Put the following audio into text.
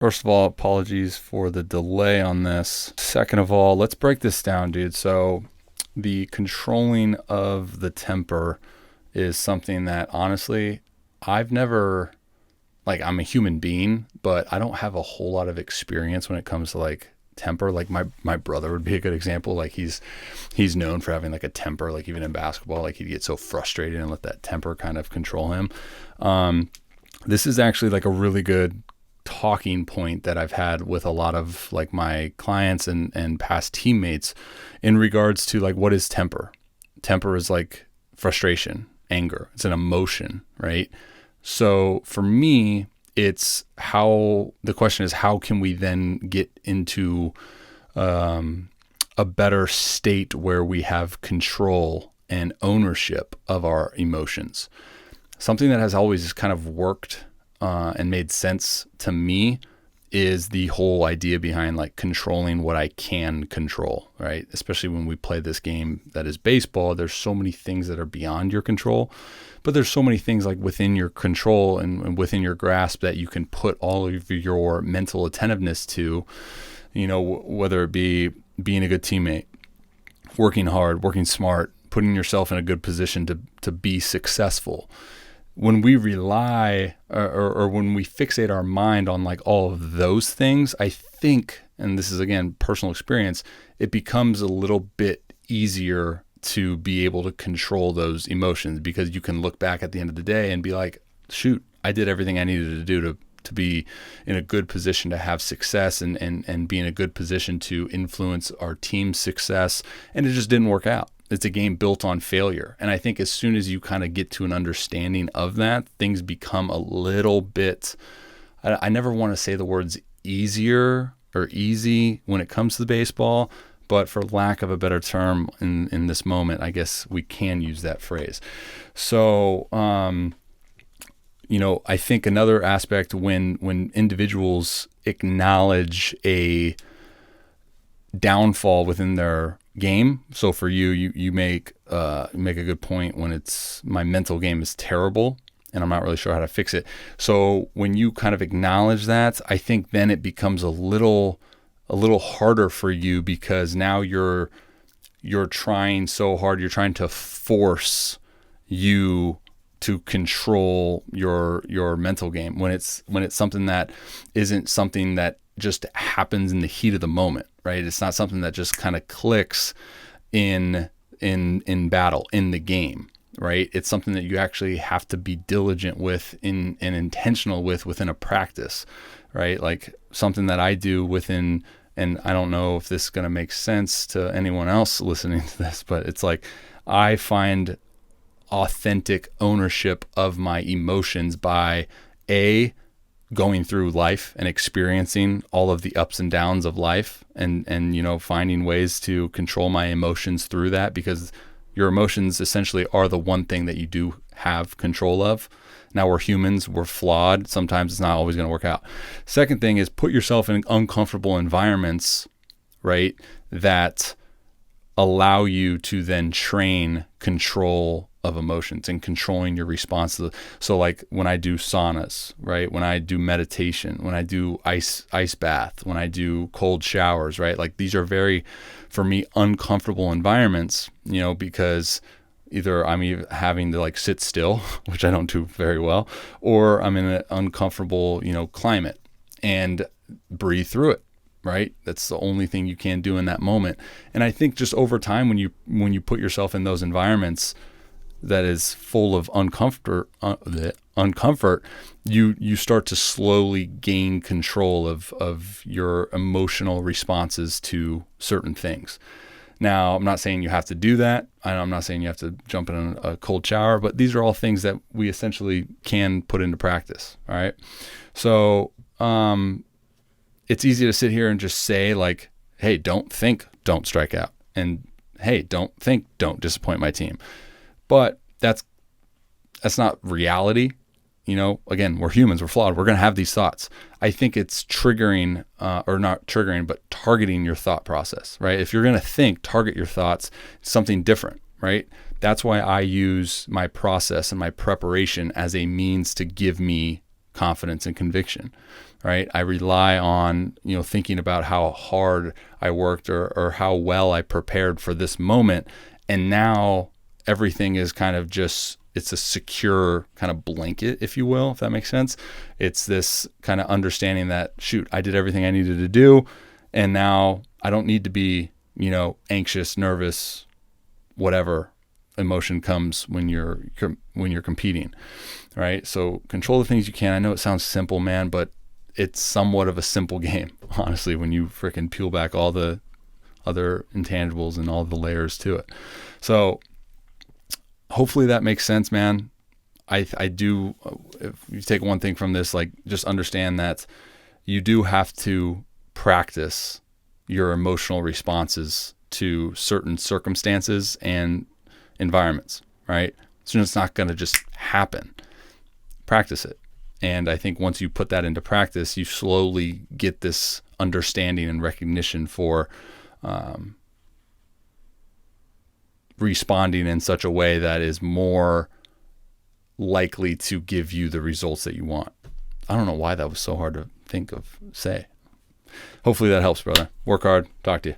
First of all, apologies for the delay on this. Second of all, let's break this down, dude. So the controlling of the temper is something that honestly, I've never, like, I'm a human being, but I don't have a whole lot of experience when it comes to like temper. Like my brother would be a good example. Like he's known for having like a temper, like even in basketball, like he'd get so frustrated and let that temper kind of control him. This is actually like a really good talking point that I've had with a lot of like my clients and past teammates in regards to like, what is temper? Temper is like frustration, anger. It's an emotion, right? So for me, it's the question is, how can we then get into a better state where we have control and ownership of our emotions? Something that has always kind of worked and made sense to me is the whole idea behind like controlling what I can control, right? Especially when we play this game that is baseball, there's so many things that are beyond your control, but there's so many things like within your control and within your grasp that you can put all of your mental attentiveness to, whether it be being a good teammate, working hard, working smart, putting yourself in a good position to be successful. When we rely or when we fixate our mind on like all of those things, I think, and this is again personal experience, it becomes a little bit easier to be able to control those emotions, because you can look back at the end of the day and be like, shoot, I did everything I needed to do to be in a good position to have success and be in a good position to influence our team's success, and it just didn't work out. It's a game built on failure. And I think as soon as you kind of get to an understanding of that, things become a little bit, I never want to say the words easier or easy when it comes to the baseball, but for lack of a better term in this moment, I guess we can use that phrase. So, I think another aspect when individuals acknowledge a downfall within their game. So for you make a good point when it's, my mental game is terrible and I'm not really sure how to fix it. So when you kind of acknowledge that, I think then it becomes a little harder for you, because now you're trying so hard, you're trying to force you to control your mental game when it's something that isn't something that just happens in the heat of the moment, right? It's not something that just kind of clicks in battle, in the game, right? It's something that you actually have to be diligent with and intentional within a practice, right? Like something that I do within, and I don't know if this is going to make sense to anyone else listening to this, but it's like I find authentic ownership of my emotions by going through life and experiencing all of the ups and downs of life and finding ways to control my emotions through that, because your emotions essentially are the one thing that you do have control of. Now, we're humans, we're flawed. Sometimes it's not always going to work out. Second thing is put yourself in uncomfortable environments, right, that allow you to then train control of emotions and controlling your response to so like when I do saunas, right? When I do meditation, when I do ice bath, when I do cold showers, right? Like these are very, for me, uncomfortable environments, because either I'm having to like sit still, which I don't do very well, or I'm in an uncomfortable, climate and breathe through it. Right? That's the only thing you can do in that moment. And I think just over time, when you put yourself in those environments that is full of uncomfort, you start to slowly gain control of your emotional responses to certain things. Now, I'm not saying you have to do that. I'm not saying you have to jump in a cold shower, but these are all things that we essentially can put into practice. All right. So, it's easy to sit here and just say like, hey, don't strike out. And hey, don't disappoint my team. But that's not reality. Again, we're humans, we're flawed. We're going to have these thoughts. I think it's triggering, or not triggering, but targeting your thought process, right? If you're going to target your thoughts, something different, right? That's why I use my process and my preparation as a means to give me confidence and conviction, right? I rely on, thinking about how hard I worked or how well I prepared for this moment. And now everything is kind of just, it's a secure kind of blanket, if you will, if that makes sense. It's this kind of understanding that, shoot, I did everything I needed to do. And now I don't need to be, anxious, nervous, whatever emotion comes when you're competing, right? So control the things you can. I know it sounds simple, man, but it's somewhat of a simple game, honestly, when you freaking peel back all the other intangibles and all the layers to it. So hopefully that makes sense, man. I do, if you take one thing from this, like, just understand that you do have to practice your emotional responses to certain circumstances and environments, right? So it's not going to just happen. Practice it. And I think once you put that into practice, you slowly get this understanding and recognition for responding in such a way that is more likely to give you the results that you want. I don't know why that was so hard to say. Hopefully that helps, brother. Work hard. Talk to you.